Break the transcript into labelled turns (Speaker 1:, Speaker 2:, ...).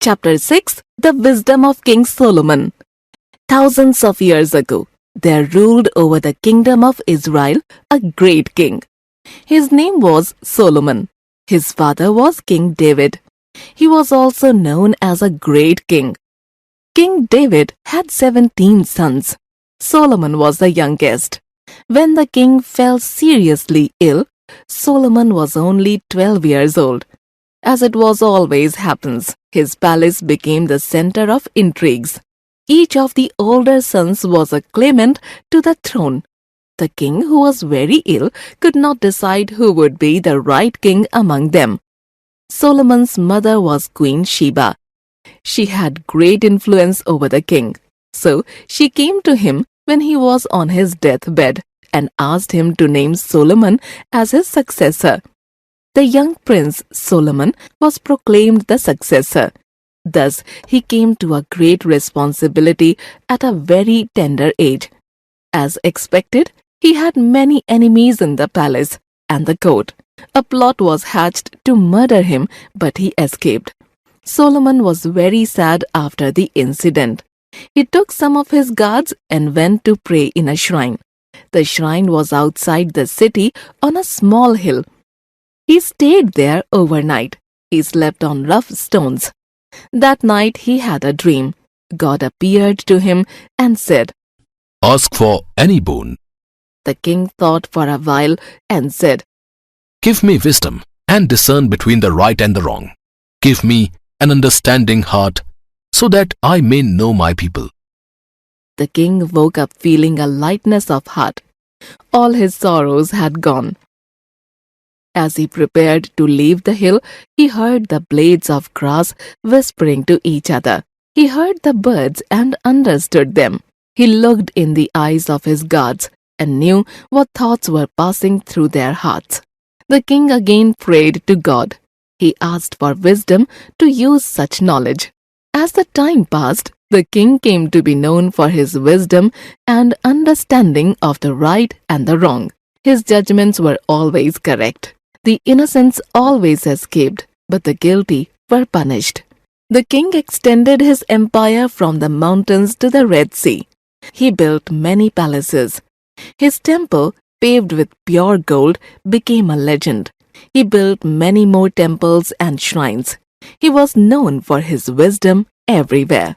Speaker 1: Chapter 6 The Wisdom of King Solomon. Thousands of years ago, there ruled over the kingdom of Israel a great king. His name was Solomon. His father was King David. He was also known as a great king. King David had 17 sons. Solomon was the youngest. When the king fell seriously ill, Solomon was only 12 years old. As it was always happens, his palace became the center of intrigues. Each of the older sons was a claimant to the throne. The king, who was very ill, could not decide who would be the right king among them. Solomon's mother was Queen Sheba. She had great influence over the king. So she came to him when he was on his deathbed and asked him to name Solomon as his successor. The young prince Solomon was proclaimed the successor. Thus, he came to a great responsibility at a very tender age. As expected, he had many enemies in the palace and the court. A plot was hatched to murder him, but he escaped. Solomon was very sad after the incident. He took some of his guards and went to pray in a shrine. The shrine was outside the city on a small hill. He stayed there overnight. He slept on rough stones. That night he had a dream. God appeared to him and said,
Speaker 2: "Ask for any boon."
Speaker 1: The king thought for a while and said,
Speaker 2: "Give me wisdom and discern between the right and the wrong. Give me an understanding heart so that I may know my people."
Speaker 1: The king woke up feeling a lightness of heart. All his sorrows had gone. As he prepared to leave the hill, he heard the blades of grass whispering to each other. He heard the birds and understood them. He looked in the eyes of his guards and knew what thoughts were passing through their hearts. The king again prayed to God. He asked for wisdom to use such knowledge. As the time passed, the king came to be known for his wisdom and understanding of the right and the wrong. His judgments were always correct. The innocents always escaped, but the guilty were punished. The king extended his empire from the mountains to the Red Sea. He built many palaces. His temple, paved with pure gold, became a legend. He built many more temples and shrines. He was known for his wisdom everywhere.